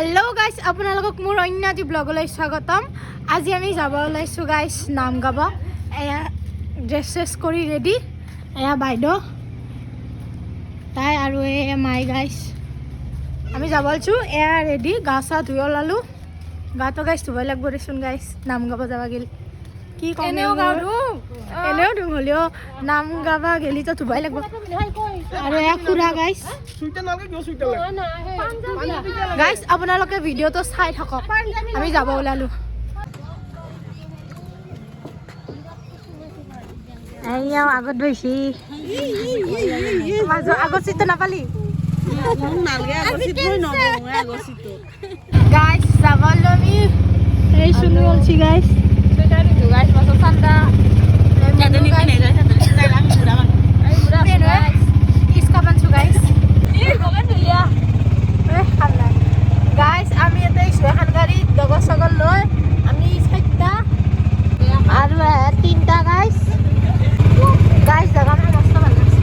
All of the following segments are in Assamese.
हेलो गाइस আপোনালোকক মোৰ অন্য এটি ব্লগলৈ স্বাগতম। আজি আমি যাব ওলাইছো গাইস নাম গাব। এয়া ড্ৰেছেছ কৰি ৰেডি। এয়া বাইদেউ তাই আৰু এ মাই গাইস আমি যাব ওলাইছো। এয়া ৰেডি গা চা ধুই ওলালো। গাটো গাইস ধুবই লাগব দেচোন গাইস নাম গাব যাবা গেলি কি কম এনেও হলেও নাম গাবা গেলি তো ধুবই লাগব। আৰু এয়া খুৰা গাইস গাইস আপোনালোকে ভিডিওটো চাই থাকক। আমি যাব ওলালো। আইয়া আগত বইছি মাজো আগত সিট নাপালি গাইস যাবলো আমি এই শুনু বলছি গাইস সেটা নি গাইস মাসো সান্ডা জাদনি পিনে গাইস তাই আমি বুড়া এই বুড়া গাইস इसका बंचू गाइस ए কবে চলিয়া এ খালা গাইস আমি এতে ইসখান গাড়ি দগৰ সগৰ লৈ আমি চাইটা আৰু তিনটা গাইস গাইস জায়গা মস্ত ভাল লাগছে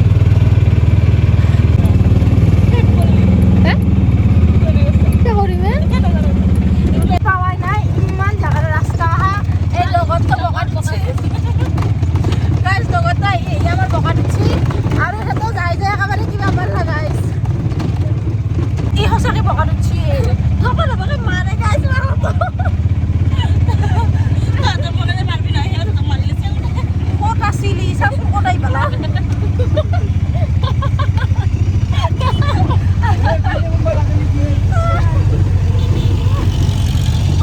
হে কে কৰিমে পাৱাই নাই ইমান জাগাৰ ৰাস্তা এই লগত তো বগাত বছে গাইস লগত এই আমাৰ বগাত ছি আৰু হেতো যাই যাই একেবাৰে কিবা পাৰলা গাইস এই হসকে বগাত ছি লগৰ লগৰ মাৰে গাইস মাৰতো তাতে বলে মারবি না হেও তো মারলিছে কোটা সিলি সব কোটাই বলা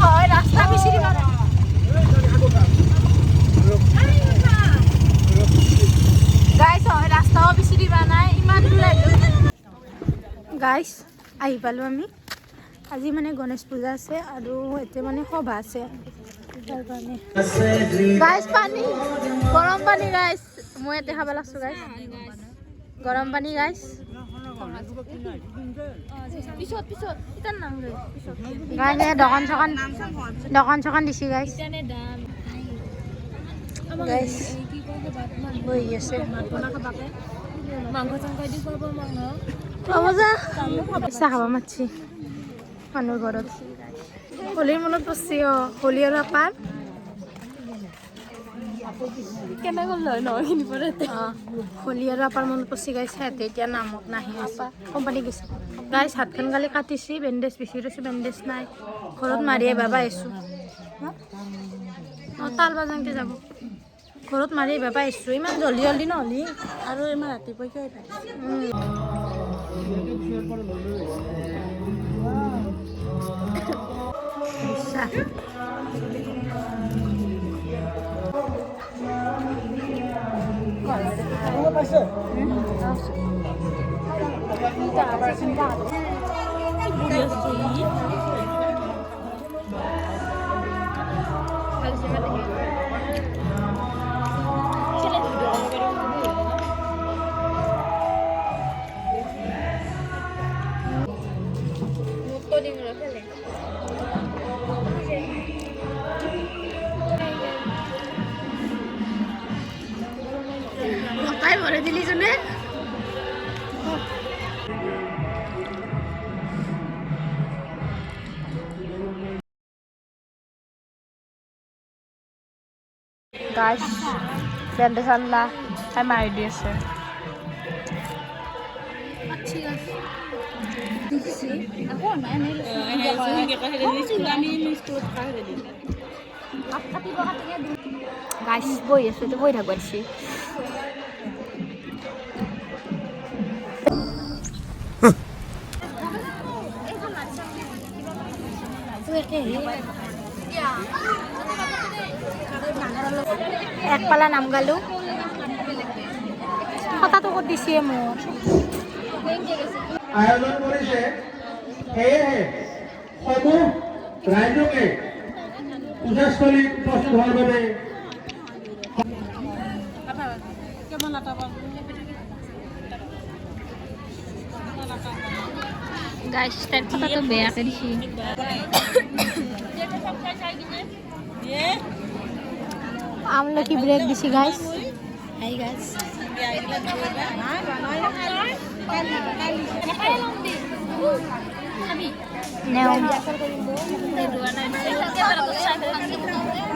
ওই রাস্তা বিছিরি মারা গাইস ওই রাস্তাও বিছিরি বানাই ইমান দূর গাইস আহি পালো আমি আজি মানে গণেশ পূজা আছে আৰু এতে মানে সভা আছে তাৰ কাৰণে গাইস পানী গৰম পানী গাইস মই এতে খাব লাগছো গাইস গৰম পানী গাইস পিছত ইতাৰ নাম গাইস দোকান চকান দিছি গাইস গাইস বহি আছে মাংস চাংস দি খুৱাব মাংস বাবুজা পিঠা খাব মাতছি মানুহৰ ঘৰত হোলীৰ মনত পৰছি হোলী আৰু আপাৰ কেনে গ'ল নহখিনি পৰে হোলী আৰু আপাৰ মনত পৰছি গাইছ সিহঁতে এতিয়া নামত নাহি আছে কোম্পানী গৈছে গাইছ হাতখন গালি কাটিছি বেণ্ডেজ বেছি ৰৈছে বেণ্ডেজ নাই ঘৰত মাৰিয়ে বাবা আহিছোঁ তাল বাজাংতে যাব ঘৰত মাৰি বাবা আহিছোঁ ইমান জল্দি নহ'লি আৰু ইমান ৰাতিপুৱাই কিয় তাই ভরে দিলি শুনে গাইস বেন্ডে সাল্লা তাই মারি দিয়েছে গাইস বই আছে তো বই থাকবো আছি এক পালা নাম গালো কথাটো কত দিছে মোৰ আয়োজন কৰিছে সেয়েহে সমূহ ৰাইজকে পূজাস্থলীত উপস্থিত হোৱাৰ বাবে গাইস তাৰ কথা তো বেয়া কৰিছি আমলকি ব্ৰেক দিছি গাইস হাই গাইস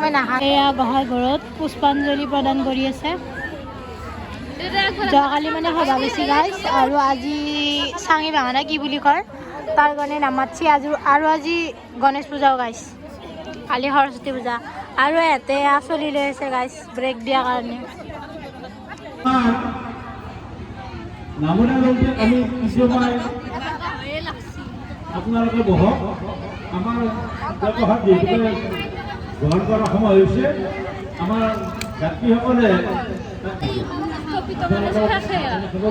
মই নাখাওঁ। এয়া গোহাঁই ঘৰত পুষ্পাঞ্জলি প্ৰদান কৰি আছে। যোৱাকালি মানে সভা বেছি গাইছ আৰু আজি চাঙি ভাঙা কি বুলি কয় তাৰ কাৰণে নামাতছি আৰু আজি গণেশ পূজাও গাইছ, কালি সৰস্বতী পূজা আৰু ইয়াতে চলি লৈ আছে গাইছ ব্ৰেক দিয়াৰ কাৰণে। আমি কিছুমান আপোনালোকে বহক, আমাৰ ব্যৱহাৰ যিহেতু গ্ৰহণ কৰাৰ সময় হৈছে, আমাৰ যাত্ৰীসকলে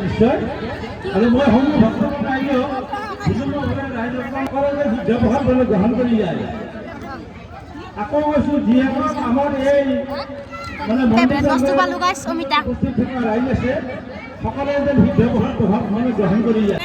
নিশ্চয় আৰু মই সমূহ ভক্তক আহিলেও ব্যৱহাৰ কৰি গ্ৰহণ কৰি যায়। আকৌ কৈছোঁ যিসকল আমাৰ এই মানে বস্তু পালো গাইছ অমিতা উপস্থিত থকা ৰাইজ আছে সকলোৱে যেন ব্যৱহাৰ প্ৰভাৱ মানে গ্ৰহণ কৰি যায়।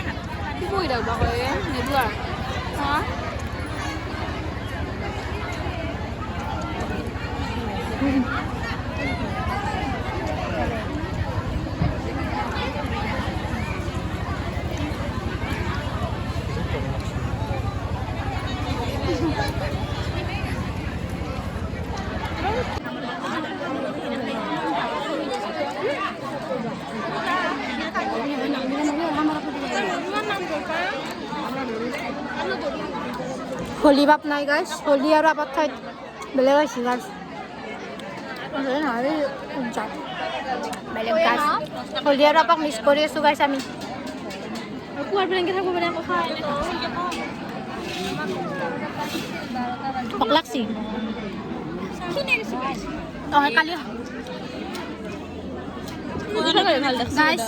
হোলী বাপ নাই গাইছ, হোলী আৰু আপাত ঠাইত বেলেগ হৈছে গাইছ, বেলেগ গাইছ হোলী আৰু আপাক মিছ কৰি আছোঁ গাইছ আমি। ভোক লাগছি কালি গাইছ,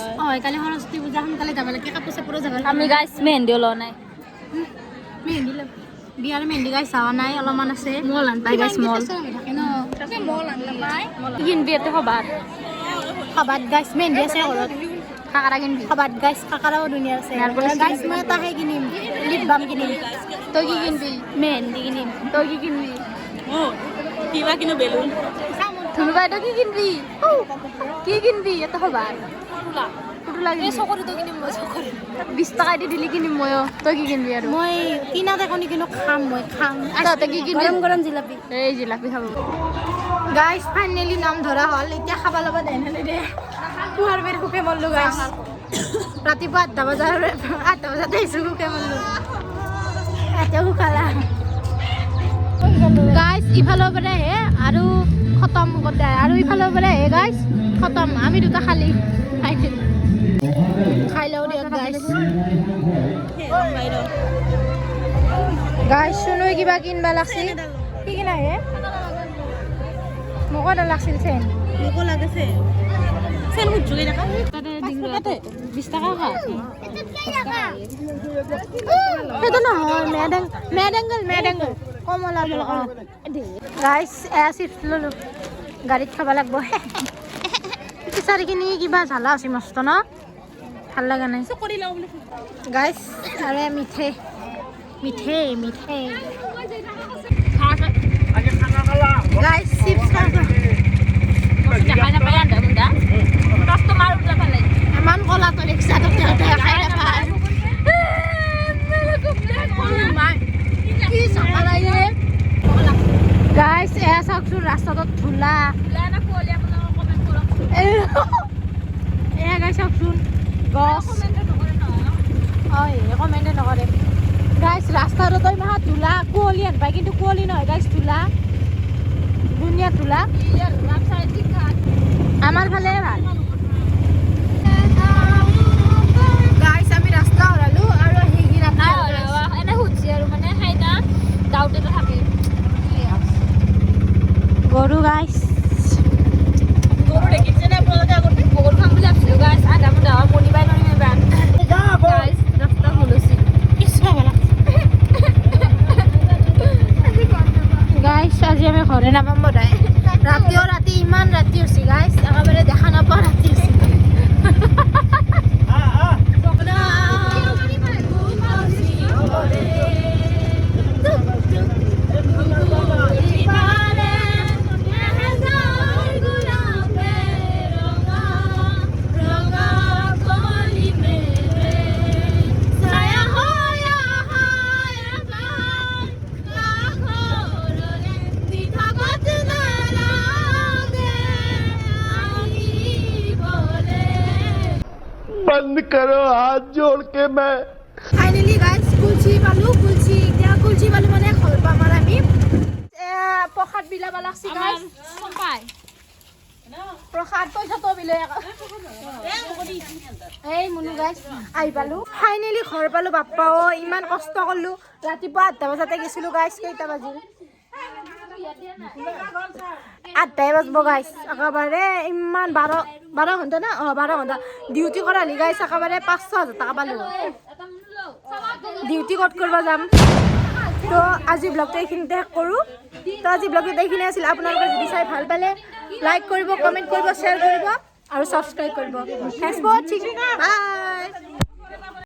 কালি সৰস্বতী পূজা সোনকালে যাব লাগে, কাপোৰ চাপোৰো যাব লাগে। আমি গাইছ মেহেন্দি ওলোৱা নাই, মেহেন্দি বিয়াৰ মেহেন্দি গাইছ চাৱা নাই, অলপমান আছে। মল আনপাই গাইছ মল কিনবি ইয়াতে সবাত সবাত গাইছ মেহেন্দি আছে ঘৰত, কাকাৰা কিনবি সবাত গাইছ কাকাৰাও ধুনীয়া আছে গাইছ। মই এটাহে কিনিম, লিপ বাম কিনিম। তই কি কিনবি? মেহেন্দি কিনিম। তই কি কিনবি? কিবা কিনো বেলুন ধুনু বাইদেউ কি কিনবি? কি কিনবি ইয়াতে সবাত? পুতুলা কিনবি? চকৰিটো কিনিম মই, চকৰি 20 টকা দি দিলি কিনিম ময়ো। তই কি কিনবি আৰু? মই কিনাতে কণী কিনো খাম, মই খাম। তহঁতে কি কিনবি? গৰম গৰম জিলাপি এই জিলাপি খাব। গাইছ ফাইনেলি নাম ধৰা হ'ল, এতিয়া খাব ল'ব দে দে পুৱাৰ বেৰ সুখে মল্লো গাইছ। ৰাতিপুৱা 8টা বজাত আহিছোঁ সুখে মল্লো, এতিয়া সুখালা গাইছ। ইফালৰ পৰা হে আৰু খতম গোটাই, আৰু ইফালৰ পৰা হে গাইছ খতম। আমি দুটা খালি খাই লওঁ দিয়ক গাইছ। গাইছ শুনুই কিবা কিনবা লাগছিল, কি কিনা হে? মোকো লাগছিল চেন, মোকো লাগিছে চেন সুধছোগে দেখা 20 টকা খা। সেইটো নহয় মেডেংগল কমলা গাইছ। এয়া চিপছ ল'লোঁ, গাড়ীত খাব লাগব। খিচাৰিখিনি কিবা জ্বালা আছে মস্ত ন, ভাল লগা নাই গাইছ। আৰু মিঠে গাইছ চিপছ ইমান কলা তো ৰিক্সাটো খাই নাপায়। গাইছ এয়া চাওকচোন ৰাস্তাটোত ধূলা, এয়া গাইছ চাওকচোন গছ, কমেণ্টে নকৰে গাইছ। ৰাস্তাটোত ইমান ধূলা, কুঁৱলী হেন পায় কিন্তু কুঁৱলী নহয় গাইছ, ধূলা ধুনীয়া ধূলা। আমাৰ ফালে ভাল গাইছ। আমি ৰাস্তা হৰালো আৰু এনে সুধছি আৰু মানে খাইনা দাউতে থাকে গৰু গাইছ। গৰু দেখিছে নে আপোনালোকে আগতে? বহুত খাম বুলি ভাবছিলো গাইছ, আধা মুধা মনি বাই নৰিম এবাৰ গাইছ। ৰাস্তা ভুল হৈছে গাইছ। আজি আমি ঘৰে নাপাম বোধহয়, ৰাতি ইমান ৰাতি হৈছে গাইছ, একেবাৰে দেখা নাপাওঁ ৰাতি হৈছে। बंद करो हाथ जोड़ के मैं ফাইনেলি গাইজ কুলচি পালোঁ এতিয়া কুলচি পালোঁ মানে ঘৰ পাম আৰু আমি প্ৰসাদ বিলাব লাগছি গাইজ প্ৰসাদ পইচাটো বিলে এই মুনু গাইজ আহি পালোঁ ফাইনেলি ঘৰ পালোঁ বাপ্পা ইমান কষ্ট কৰিলোঁ ৰাতিপুৱা 8টা বজাতে গৈছিলোঁ গাইজ কেইটা বাজিল 8টাই বাজব গাইজ একেবাৰে ইমান 12 ঘণ্টা না 12 ঘণ্টা ডিউটি কৰালি গাইজ একেবাৰে 5-6 হাজাৰ টকা পালোঁ ডিউটি ক'ত কৰিব যাম তো আজি ব্লগটো এইখিনিতে শেষ কৰোঁ তো আজি ব্লগটো এইখিনি আছিল আপোনালোকে যদি চাই ভাল পালে লাইক কৰিব কমেণ্ট কৰিব শ্বেয়াৰ কৰিব আৰু ছাবস্ক্ৰাইব কৰিব থেংকছ ফৰ ৱাচিং বাই